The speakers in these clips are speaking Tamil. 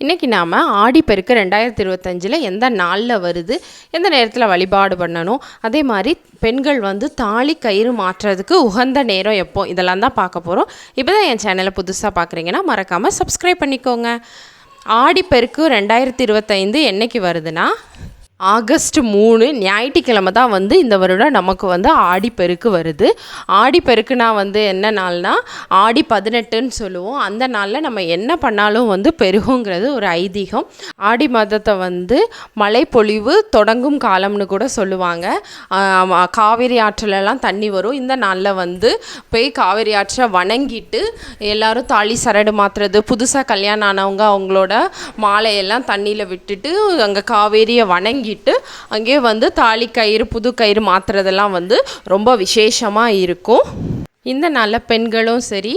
இன்றைக்கி நாம் ஆடிப்பெருக்கு 2025 எந்த நாளில் வருது, எந்த நேரத்தில் வழிபாடு பண்ணணும், அதே மாதிரி பெண்கள் தாலி கயிறு மாற்றுறதுக்கு உகந்த நேரம் எப்போ, இதெல்லாம் தான் பார்க்க போகிறோம். இப்போ தான் என் சேனலை புதுசாக பார்க்குறீங்கன்னா மறக்காமல் சப்ஸ்கிரைப் பண்ணிக்கோங்க. ஆடிப்பெருக்கு 2025 என்றைக்கு வருதுன்னா ஆகஸ்ட் 3 ஞாயிற்றுக்கிழமை தான் இந்த வருடம் நமக்கு ஆடிப்பெருக்கு வருது. ஆடிப்பெருக்குனா என்ன நாள்னா ஆடி 18ன்னு சொல்லுவோம். அந்த நாளில் நம்ம என்ன பண்ணாலும் பெருகுங்கிறது ஒரு ஐதீகம். ஆடி மாதத்தை மழை பொழிவு தொடங்கும் காலம்னு கூட சொல்லுவாங்க. காவிரி ஆற்றிலெல்லாம் தண்ணி வரும். இந்த நாளில் போய் காவிரி ஆற்றை வணங்கிட்டு எல்லோரும் தாலி சரடு மாற்றுறது, புதுசாக கல்யாணம் ஆனவங்க அவங்களோட மாலையெல்லாம் தண்ணியில் விட்டுட்டு அங்கே காவேரியை வணங்கி அங்கே தாலி கயிறு புது கயிறு மாற்றுறதெல்லாம் ரொம்ப விசேஷமாக இருக்கும். இந்த நாளில் பெண்களும் சரி,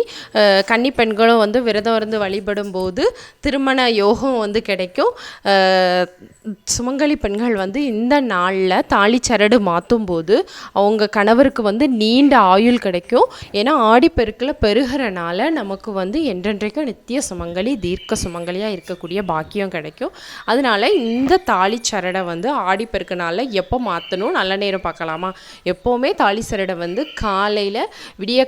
கன்னி பெண்களும் விரதம் இருந்து வழிபடும் போது திருமண யோகம் கிடைக்கும். சுமங்கலி பெண்கள் இந்த நாளில் தாலி சரடு மாற்றும் போது அவங்க கணவருக்கு நீண்ட ஆயுள் கிடைக்கும். ஏன்னா ஆடிப்பெருக்கில் பெருகிறனால நமக்கு என்றென்றைக்கும் நித்திய சுமங்கலி, தீர்க்க சுமங்கலியாக இருக்கக்கூடிய பாக்கியம் கிடைக்கும். அதனால் இந்த தாலி சரடை ஆடிப்பெருக்குனால எப்போ மாற்றணும், நல்ல நேரம் பார்க்கலாமா? எப்போவுமே தாலி சரடை காலையில்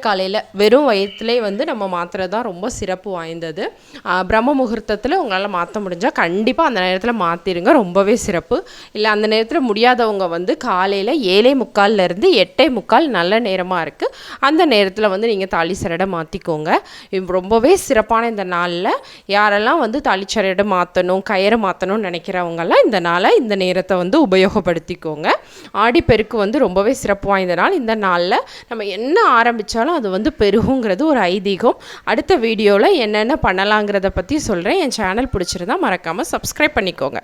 காலையில் வெறும் வயிற்றுலே நம்ம மாற்றுறது தான் ரொம்ப சிறப்பு வாய்ந்தது. பிரம்ம முகூர்த்தத்தில் உங்களால் மாற்ற முடிஞ்சால் கண்டிப்பாக அந்த நேரத்தில் மாற்றிடுங்க, ரொம்பவே சிறப்பு. இல்லை அந்த நேரத்தில் முடியாதவங்க காலையில் 7:45 8:45 நல்ல நேரமாக இருக்குது. அந்த நேரத்தில் நீங்கள் தாலி சரடை மாற்றிக்கோங்க. ரொம்பவே சிறப்பான இந்த நாளில் யாரெல்லாம் தாலி சரடை மாற்றணும், கயிறு மாற்றணும்னு நினைக்கிறவங்கெல்லாம் இந்த நாளை இந்த நேரத்தை உபயோகப்படுத்திக்கோங்க. ஆடிப்பெருக்கு ரொம்பவே சிறப்பு வாய்ந்த நாள். இந்த நாளில் நம்ம என்ன ஆரம்பித்தாலும் அது பெருகுங்கிறது ஒரு ஐதீகம். அடுத்த வீடியோவில் என்னென்ன பண்ணலாங்கிறத பற்றி சொல்கிறேன். என் சேனல் பிடிச்சிருந்தா மறக்காமல் சப்ஸ்கிரைப் பண்ணிக்கோங்க.